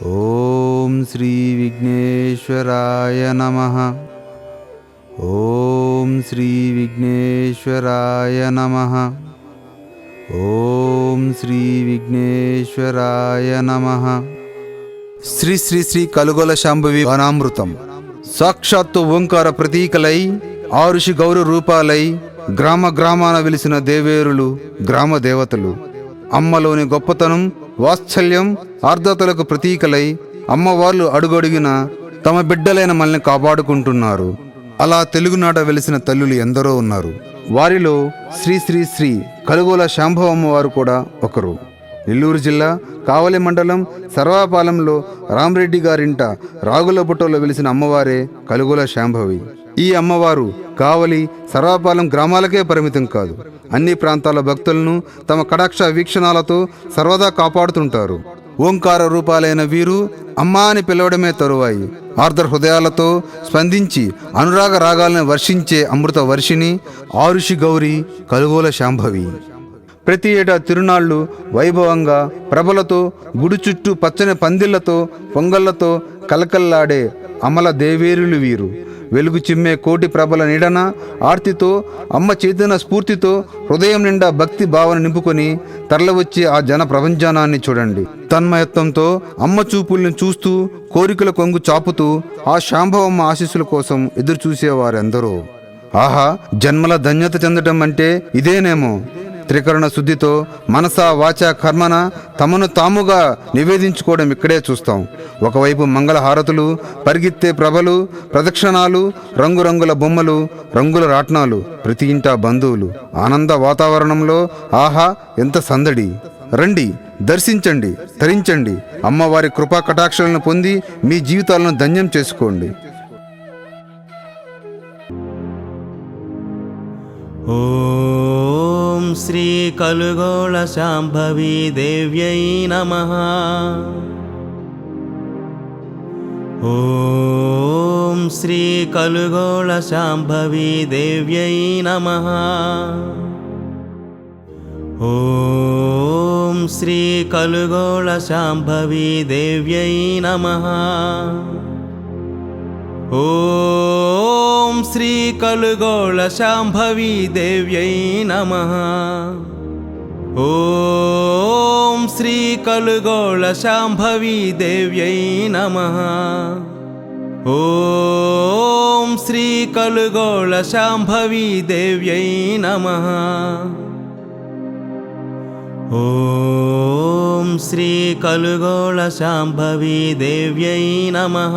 ఓం శ్రీ విఘ్నేశ్వరాయ నమః. ఓం శ్రీ విఘ్నేశ్వరాయ నమః. ఓం శ్రీ విఘ్నేశ్వరాయ నమః. శ్రీ శ్రీ శ్రీ కలుగొల శాంభవి వనామృతం. సాక్షాత్తు ఓంకార ప్రతీకలై ఆరుషి గౌర రూపాలై గ్రామ గ్రామాన వెలిసిన దేవేరులు గ్రామ దేవతలు. అమ్మలోని గొప్పతనం, వాత్సల్యం, ఆర్ద్రతలకు ప్రతీకలై అమ్మవార్లు అడుగడుగిన తమ బిడ్డలైన మనల్ని కాపాడుకుంటున్నారు. అలా తెలుగునాట వెలిసిన తల్లులు ఎందరో ఉన్నారు. వారిలో శ్రీ శ్రీ శ్రీ కలుగొల శాంభవ అమ్మవారు కూడా ఒకరు. నెల్లూరు జిల్లా కావలి మండలం సర్వాపాలెంలో రామరెడ్డి గారింట రాగులపుట్టలో వెలిసిన అమ్మవారే కలుగొల శాంభవి. ఈ అమ్మవారు కావలి, సర్వాపాలెం గ్రామాలకే పరిమితం కాదు, అన్ని ప్రాంతాల భక్తులను తమ కటాక్ష వీక్షణాలతో సర్వదా కాపాడుతుంటారు. ఓంకార రూపాలైన వీరు అమ్మా అని పిలవడమే తరువాయి ఆర్ద్ర హృదయాలతో స్పందించి అనురాగ రాగాలను వర్షించే అమృత వర్షిణి ఆరుషి గౌరి కలుగొల శాంభవి. ప్రతి ఏటా తిరునాళ్లు వైభవంగా ప్రభలతో, గుడి చుట్టూ పచ్చని పందిళ్లతో, పొంగళ్లతో కలకల్లాడే అమల దేవేరులు వీరు. వెలుగు చిమ్మే కోటి ప్రభల నీడన ఆర్తితో, అమ్మ చైతన్య స్ఫూర్తితో హృదయం నిండా భక్తి భావన నింపుకొని తరలివచ్చే ఆ జన ప్రపంచానాన్ని చూడండి. తన్మయత్వంతో అమ్మ చూపుల్ని చూస్తూ కోరికల కొంగు చాపుతూ ఆ శాంభవమ్మ ఆశీస్సుల కోసం ఎదురు చూసేవారెందరో. ఆహా, జన్మల ధన్యత చెందటం అంటే ఇదేనేమో. త్రికరణ శుద్ధితో మనస వాచ కర్మన తమను తాముగా నివేదించుకోవడం ఇక్కడే చూస్తాం. ఒకవైపు మంగళ హారతులు, పరిగెత్తే ప్రభలు, ప్రదక్షిణాలు, రంగురంగుల బొమ్మలు, రంగుల రాట్నాలు, ప్రతి ఇంటా బంధువులు. ఆనంద వాతావరణంలో ఆహా ఎంత సందడి. రండి, దర్శించండి, తరించండి. అమ్మవారి కృపా కటాక్షాలను పొంది మీ జీవితాలను ధన్యం చేసుకోండి. ఓం శ్రీ కలుగొల శాంభవి దేవ్యై నమః. ఓం శ్రీ కలుగొల శాంభవి దేవ్యై నమః. ఓం శ్రీ కలుగొల శాంభవి దేవ్యై నమః. ఓం శ్రీ కలుగొల శాంభవి దేవ్యై నమః. ఓం శ్రీ కలుగొల శాంభవి దేవ్యై నమః. ఓం శ్రీ కలుగొల శాంభవి దేవ్యై నమః. ఓం శ్రీ కలుగొల శాంభవి దేవ్యై నమః.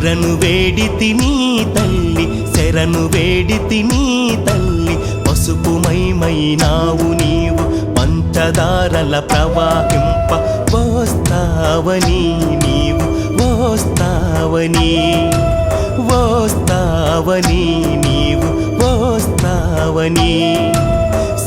శరణు వేడితి నీ తల్లి, శరణు వేడితి నీ తల్లి. పసుపుమైనావు నీవు, పంచదారల ప్రవాహింప వస్తావని నీవు, వస్తావని, వస్తావని నీవు, వస్తావని.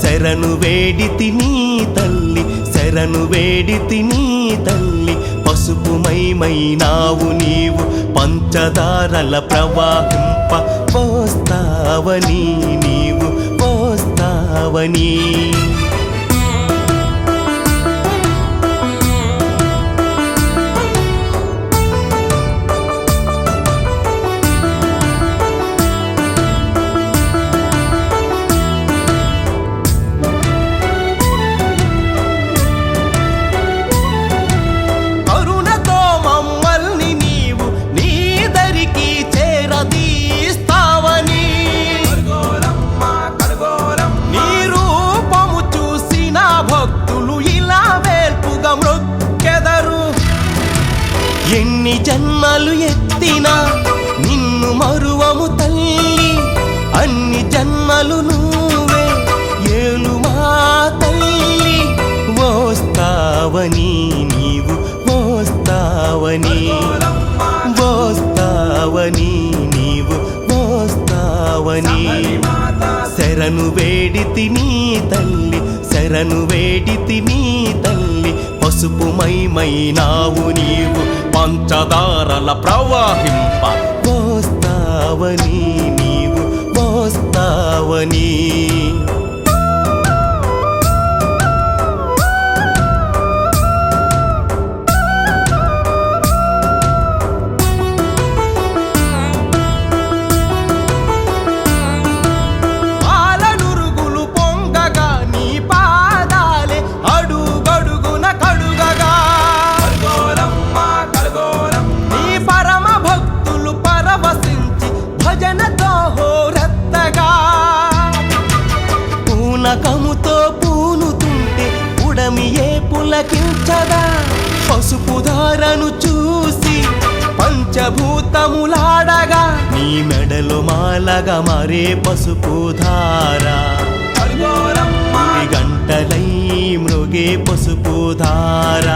శరణు వేడితి నీ తల్లి, శరణు వేడితి నీ తల్లి. పసుపుమైనావు నీవు, పంచదారల ప్రవాహింప వస్తావని నీవు, వస్తావని. నీ రూపము వస్తావని శరణు వేడితి నీ తల్లి, శరణు వేడితి నీ తల్లి. పసుపు మైనావు నీవు పంచదారల ప్రవాహింప వస్తావని నీవు వస్తావని. పూనకముతో పూనుతుంటే ఉడమియే పులకించగా, పసుపు ధారను చూసి పంచభూతములాడగా, నీ మెడలో మాలగా మరే పసుపు ధార. గంటలై మృగే పసుపు ధార.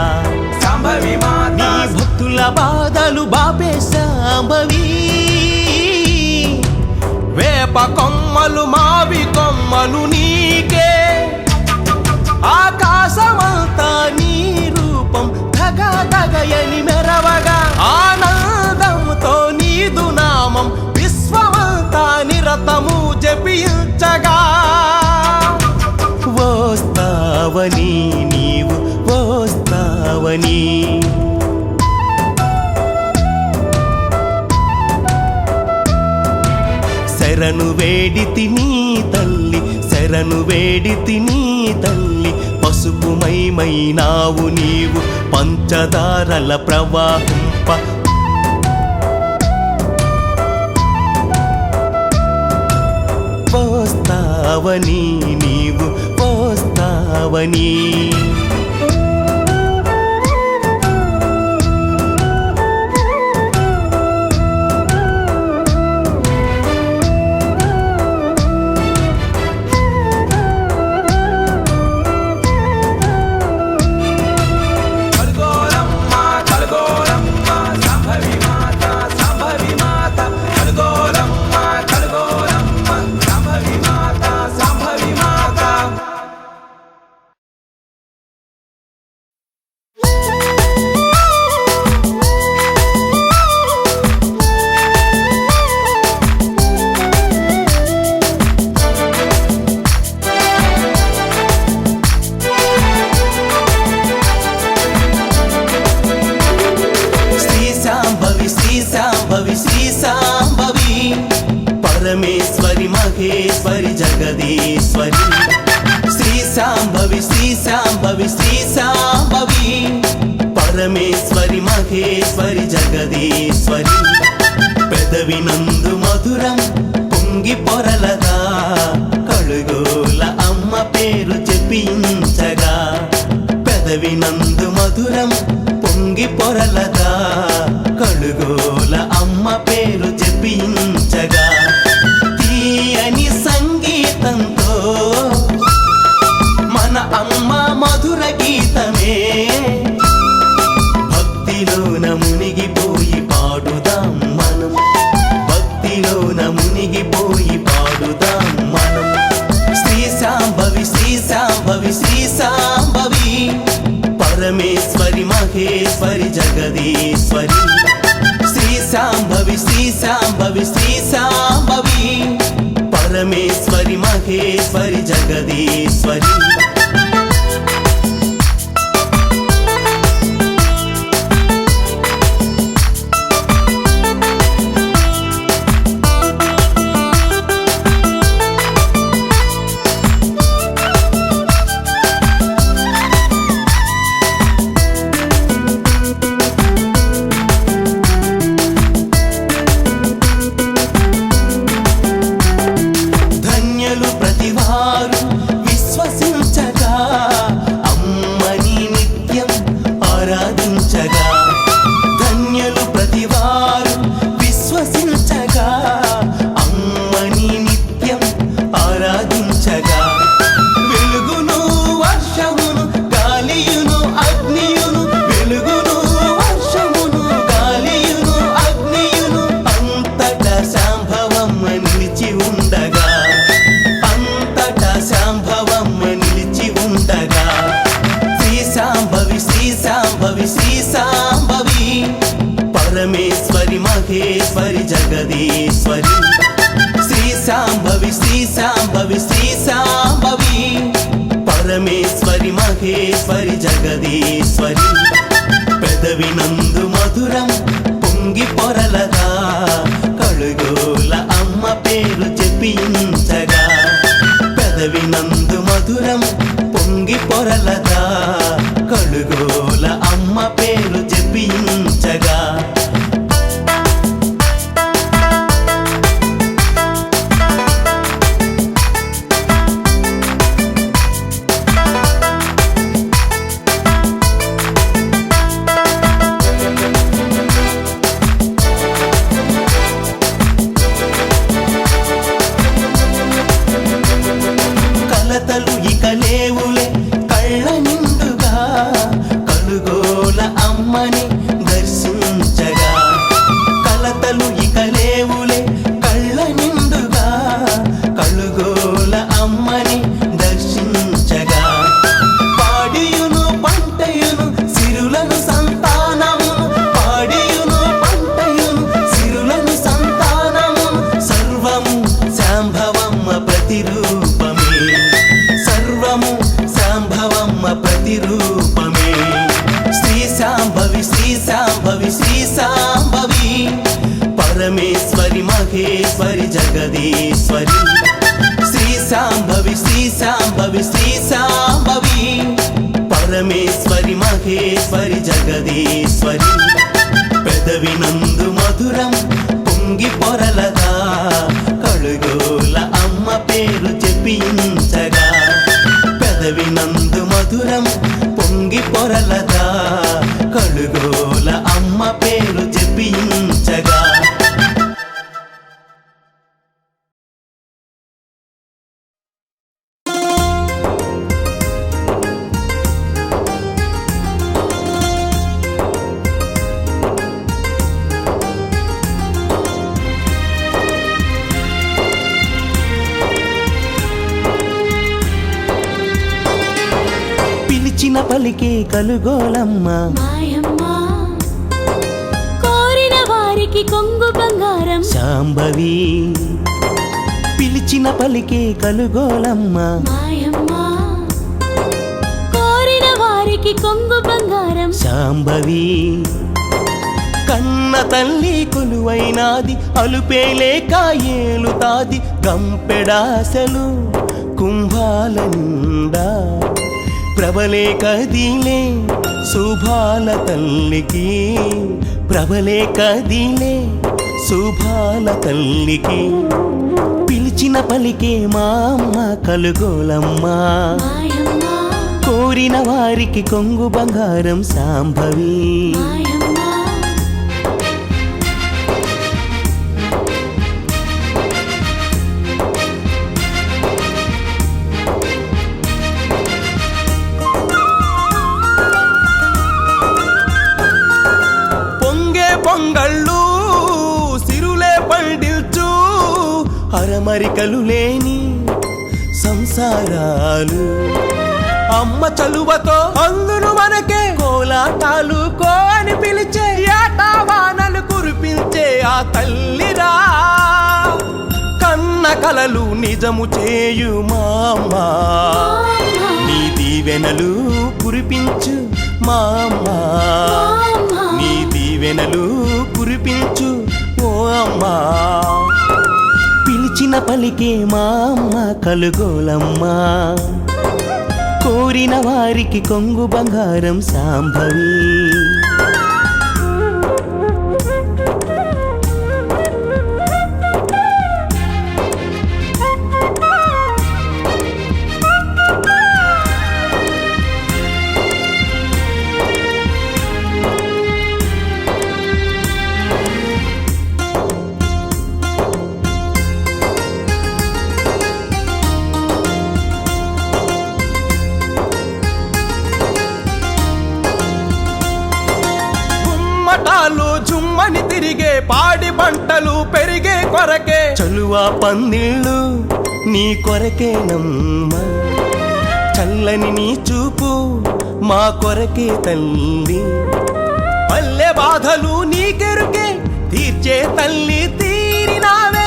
నీ భక్తుల బాధలు బాపే శాంభవి, వేప కొమ్మలు మావి కొమ్మలు నీకే. ఆకాశమంతా నీ రూపం ధగ ధగయని మెరవగా, ఆనందముతో నీదు నామం విశ్వమంతా నిరతము జపించగా. వస్తావని నీవు వస్తావని. శరణు వేడితి నీ తల్లి, శరణు వేడితి నీ తల్లి. పసుపు మైనావు నీవు పంచదారల ప్రవాహింప వస్తావని నీవు వస్తావని. పరమేశ్వరి మహేశ్వరి జగదీశ్వరి. శ్రీ శాంభవి శ్రీ శాంభవి శ్రీ శాంభవి. పరమేశ్వరి మహేశ్వరి జగదీశ్వరి. పెదవినందు మధురం పొంగి పొరలదా, కడుగోల అమ్మ పేరు చెప్పించగా. పెదవినందు మధురం పొంగి పొరలదా, కడుగోల అమ్మ పేరు చెప్పించగా. తీయని సంగీతంతో మన అమ్మ మధుర గీతమే, భక్తిలోన మునిగిపోయి పాడుదాం మనం, భక్తిలోన మునిగిపోయి పాడుదాం మనం. శ్రీ శాంభవి శ్రీ శాంభవి శ్రీ శాంభవి. పరమేశ్వరి మహేశ్వరి జగదీశ్వరి. శ్రీ శాంభవి శ్రీ శాంభవి శ్రీ శాంభవి. పరమేశ్వరి మహేశ్వరి జగదీశ్వరి. జగదీశ్వరి శ్రీ శాంభవి శ్రీ శాంభవి శ్రీ శాంభవి పరమేశ్వరి మహేశ్వరి జగదీశ్వరి పెదవి నందు మధురం పొంగి పొరలదా కలుగోల అమ్మ పేరు చెప్పించగా పెదవి నందు మధురం పొంగి పొరలదా కలుగోల అమ్మ పేరు చెప్పించగా కలతలు ఇక లేవులే కళ్ళ నిండుగా కలుగోల అమ్మని దర్శించగా కలతలు ఇక లేవులే కళ్ళ నిండుగా కలుగోల అమ్మని దర్శించగా పాడియును పంటయును సిరులను సంతానము పాడియును పంటయును సిరులను సంతానము సర్వము శాంభవమ్మ ప్రతిరూపమే సర్వము శాంభవమ్మ ప్రతిరూపమే శ్రీ శాంభవి శ్రీ శాంభవి శ్రీ శాంభవి పరమేశ్వరి మహేశ్వరి జగదీశ్వరి శ్రీ శాంభవి శ్రీ శాంభవి శ్రీ శాంభవి పరమేశ్వరి మహేశ్వరి జగదీశ్వరి పెదవి నందు మధురం పొంగి పొరలదా కలుగోల అమ్మ పేరు చెప్పించగా పెదవి నందు మధురం పొంగి పొరలదా కలుగోల అమ్మ పేరు చెప్పించగా పిలిచిన పలికే కలుగోలమ్మ మాయమ్మ కోరిన వారికి కొంగు బంగారం శాంభవి పిలిచిన పలికే కలుగోలమ్మ మాయమ్మ కోరిన వారికి కొంగు బంగారం శాంభవి కన్న తల్లి కొలువైనాది అలుపేలేక ఏలుతాది గంపెడాసలు కుంభాల నిండా ప్రబలే కదిలే శుభాల తల్లికి ప్రబలే కదిలే శుభాల తల్లికి పిలిచిన పలికే మా అమ్మ కలుగోలమ్మ మాయమ్మ కోరిన వారికి కొంగు బంగారం శాంభవి మాయమ్మ పొంగళ్ళు సిరులే పండిల్చు అరమరికలు లేని సంసారాలు అమ్మ చలువతో అందును మనకే కోలాటాలు కో అని పిలిచే ఏటా వానలు కురిపించే ఆ తల్లిరా కన్న కలలు నిజము చేయు మా అమ్మ నీ దీవెనలు కురిపించు మా అమ్మ నీ దీవెనలు కురిపించు ఓ అమ్మా పిలిచిన పలికే మా అమ్మ కలుగోలమ్మ కోరిన వారికి కొంగు బంగారం శాంభవి పటాలు జుమ్మని తిరిగే పాడి పంటలు పెరిగే కొరకే చలువా పందిళ్ళు నీ కొరకేనమ్మ చల్లని నీ చూపు మా కొరకే తల్లి పల్లె బాధలు నీకెరుకే తీర్చే తల్లి తీరినావే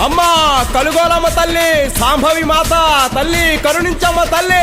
అమ్మా కలుగోలమ్మ తల్లి సాంభవి మాత తల్లి కరుణించమ్మ తల్లి